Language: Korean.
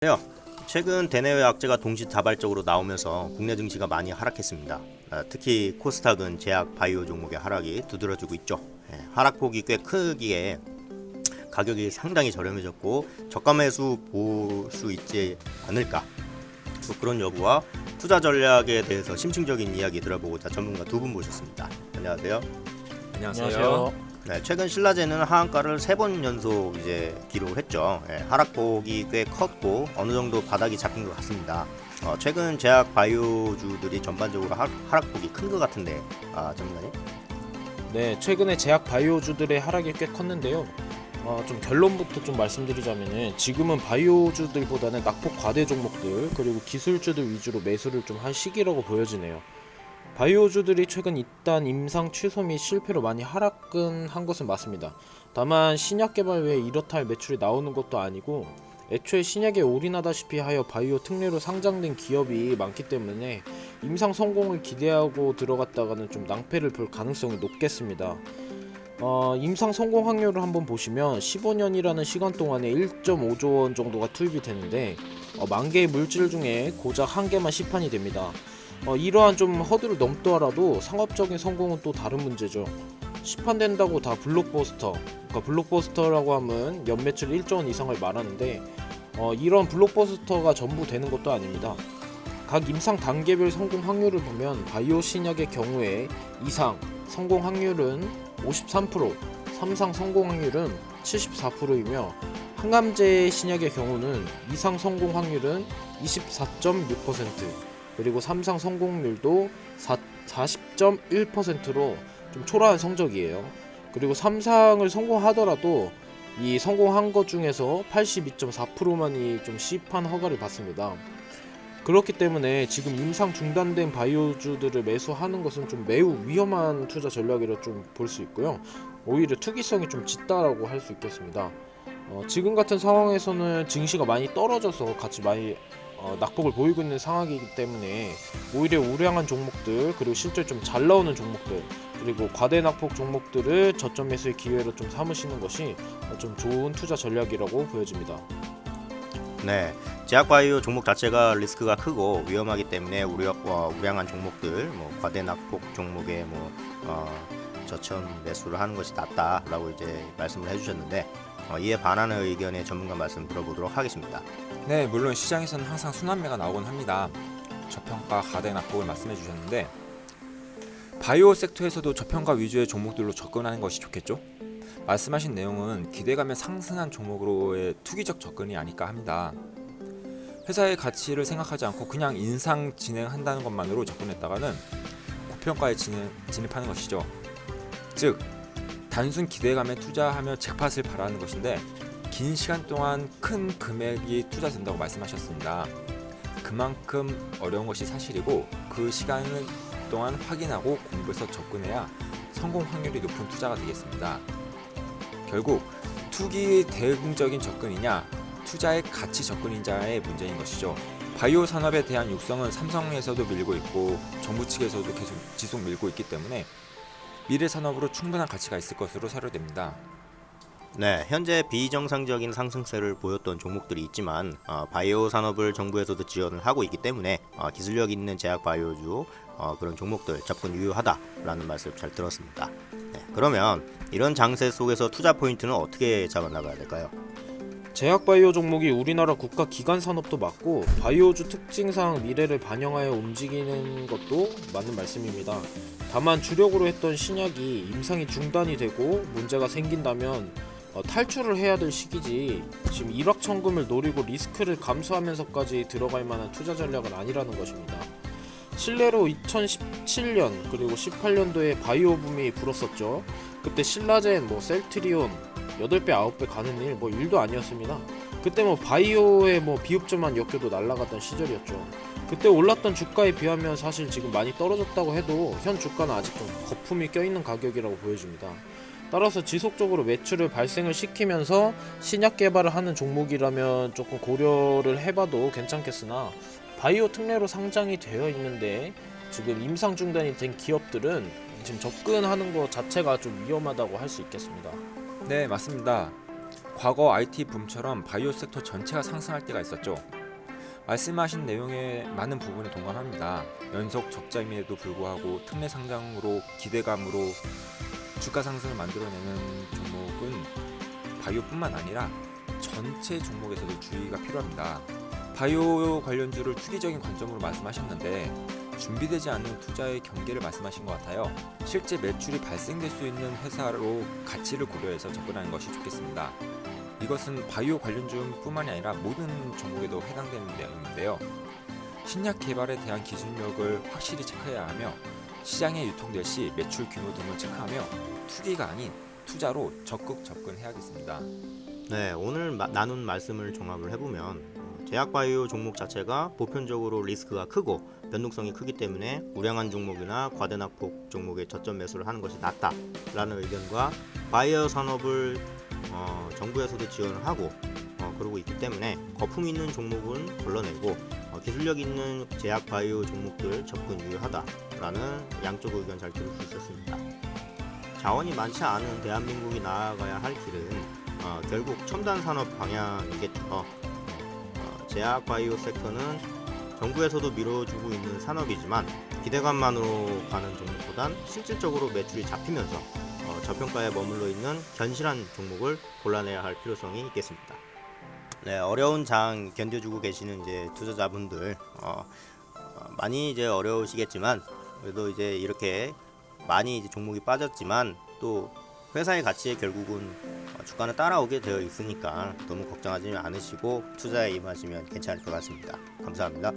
요 최근 대내외 악재가 동시다발적으로 나오면서 국내 증시가 많이 하락했습니다. 특히 코스닥은 제약 바이오 종목의 하락이 두드러지고 있죠. 하락폭이 꽤 크기에 가격이 상당히 저렴해졌고 저가 매수 볼 수 있지 않을까, 또 그런 여부와 투자 전략에 대해서 심층적인 이야기 들어보고자 전문가 두 분 모셨습니다. 안녕하세요. 안녕하세요. 네, 최근 신라제는 하한가를 3번 연속 기록을 했죠. 하락폭이 꽤 컸고 어느 정도 바닥이 잡힌 것 같습니다. 최근 제약 바이오주들이 전반적으로 하락폭이 큰 것 같은데, 전문가님? 네, 최근에 제약 바이오주들의 하락이 꽤 컸는데요. 좀 결론부터 좀 말씀드리자면은 지금은 바이오주들보다는 낙폭 과대 종목들 그리고 기술주들 위주로 매수를 좀 할 시기라고 보여지네요. 바이오주들이 최근 잇단 임상 취소 및 실패로 많이 하락은 한 것은 맞습니다. 다만 신약 개발 외에 이렇다 할 매출이 나오는 것도 아니고 애초에 신약에 올인하다시피 하여 바이오 특례로 상장된 기업이 많기 때문에 임상 성공을 기대하고 들어갔다가는 좀 낭패를 볼 가능성이 높겠습니다. 임상 성공 확률을 한번 보시면 15년이라는 시간 동안에 1.5조 원 정도가 투입이 되는데 만 개의 물질 중에 고작 한 개만 시판이 됩니다. 이러한 좀 허들을 넘더라도 상업적인 성공은 또 다른 문제죠. 시판된다고 다 블록버스터, 그러니까 블록버스터라고 하면 연매출 1조 원 이상을 말하는데 이런 블록버스터가 전부 되는 것도 아닙니다. 각 임상 단계별 성공 확률을 보면 바이오 신약의 경우에 이상 성공 확률은 53%, 3상 성공 확률은 74%이며 항암제 신약의 경우는 이상 성공 확률은 24.6%, 그리고 3상 성공률도 40.1%로 좀 초라한 성적이에요. 그리고 3상을 성공하더라도 이 성공한 것 중에서 82.4%만이 좀 시판 허가를 받습니다. 그렇기 때문에 지금 임상 중단된 바이오주들을 매수하는 것은 좀 매우 위험한 투자 전략이라 좀 볼 수 있고요. 오히려 투기성이 좀 짙다라고 할 수 있겠습니다. 지금 같은 상황에서는 증시가 많이 떨어져서 같이 많이 낙폭을 보이고 있는 상황이기 때문에 오히려 우량한 종목들 그리고 실제 좀 잘 나오는 종목들 그리고 과대 낙폭 종목들을 저점 매수의 기회로 좀 삼으시는 것이 좀 좋은 투자 전략이라고 보여집니다. 네, 제약바이오 종목 자체가 리스크가 크고 위험하기 때문에 우량한 종목들, 과대 낙폭 종목에 저점 매수를 하는 것이 낫다라고 말씀을 해주셨는데, 이에 반하는 의견의 전문가 말씀 들어보도록 하겠습니다. 네, 물론 시장에서는 항상 순환매가 나오곤 합니다. 저평가 가대 낙폭을 말씀해 주셨는데 바이오 섹터에서도 저평가 위주의 종목들로 접근하는 것이 좋겠죠? 말씀하신 내용은 기대감에 상승한 종목으로의 투기적 접근이 아닐까 합니다. 회사의 가치를 생각하지 않고 그냥 인상 진행한다는 것만으로 접근했다가는 고평가에 진입하는 것이죠. 즉 단순 기대감에 투자하며 잭팟을 바라는 것인데 긴 시간 동안 큰 금액이 투자된다고 말씀하셨습니다. 그만큼 어려운 것이 사실이고 그 시간 동안 확인하고 공부해서 접근해야 성공 확률이 높은 투자가 되겠습니다. 결국 투기 대응적인 접근이냐 투자의 가치 접근이냐의 문제인 것이죠. 바이오 산업에 대한 육성은 삼성에서도 밀고 있고 정부 측에서도 계속 지속 밀고 있기 때문에 미래 산업으로 충분한 가치가 있을 것으로 사료됩니다. 네, 현재 비정상적인 상승세를 보였던 종목들이 있지만 바이오 산업을 정부에서도 지원을 하고 있기 때문에 기술력 있는 제약 바이오주 그런 종목들 접근 유효하다라는 말씀 잘 들었습니다. 네, 그러면 이런 장세 속에서 투자 포인트는 어떻게 잡아나가야 될까요? 제약 바이오 종목이 우리나라 국가 기관 산업도 맞고 바이오주 특징상 미래를 반영하여 움직이는 것도 맞는 말씀입니다. 다만 주력으로 했던 신약이 임상이 중단이 되고 문제가 생긴다면 탈출을 해야 될 시기지 지금 일확천금을 노리고 리스크를 감수하면서까지 들어갈 만한 투자 전략은 아니라는 것입니다. 실례로 2017년 그리고 18년도에 바이오 붐이 불었었죠. 그때 신라젠, 셀트리온 8배, 9배 가는 일도 아니었습니다. 그때 바이오의 비읍점만 엮여도 날아갔던 시절이었죠. 그때 올랐던 주가에 비하면 사실 지금 많이 떨어졌다고 해도 현 주가는 아직 좀 거품이 껴있는 가격이라고 보여집니다. 따라서 지속적으로 매출을 발생을 시키면서 신약 개발을 하는 종목이라면 조금 고려를 해봐도 괜찮겠으나 바이오 특례로 상장이 되어 있는데 지금 임상 중단이 된 기업들은 지금 접근하는 것 자체가 좀 위험하다고 할 수 있겠습니다. 네, 맞습니다. 과거 IT 붐처럼 바이오 섹터 전체가 상승할 때가 있었죠. 말씀하신 내용의 많은 부분에 동감합니다. 연속 적자임에도 불구하고 특례 상장으로 기대감으로 주가 상승을 만들어내는 종목은 바이오뿐만 아니라 전체 종목에서도 주의가 필요합니다. 바이오 관련주를 투기적인 관점으로 말씀하셨는데 준비되지 않은 투자의 경계를 말씀하신 것 같아요. 실제 매출이 발생될 수 있는 회사로 가치를 고려해서 접근하는 것이 좋겠습니다. 이것은 바이오 관련주뿐만이 아니라 모든 종목에도 해당되는 내용인데요. 신약 개발에 대한 기술력을 확실히 체크해야 하며 시장에 유통될 시 매출 규모 등을 체크하며 투기가 아닌 투자로 적극 접근해야겠습니다. 네, 오늘 나눈 말씀을 종합을 해보면 제약바이오 종목 자체가 보편적으로 리스크가 크고 변동성이 크기 때문에 우량한 종목이나 과대낙폭 종목에 저점 매수를 하는 것이 낫다라는 의견과 바이오 산업을 정부에서도 지원을 하고 그러고 있기 때문에 거품 있는 종목은 걸러내고 기술력 있는 제약 바이오 종목들 접근 유효하다라는 양쪽 의견 잘 들을 수 있었습니다. 자원이 많지 않은 대한민국이 나아가야 할 길은 결국 첨단 산업 방향이겠죠. 제약 바이오 섹터는 정부에서도 밀어주고 있는 산업이지만 기대감만으로 가는 종목보단 실질적으로 매출이 잡히면서 저평가에 머물러 있는 견실한 종목을 골라내야 할 필요성이 있겠습니다. 네, 어려운 장 견뎌주고 계시는 이제 투자자분들 많이 이제 어려우시겠지만 그래도 이제 이렇게 많이 이제 종목이 빠졌지만 또 회사의 가치에 결국은 주가는 따라오게 되어 있으니까 너무 걱정하지 않으시고 투자에 임하시면 괜찮을 것 같습니다. 감사합니다.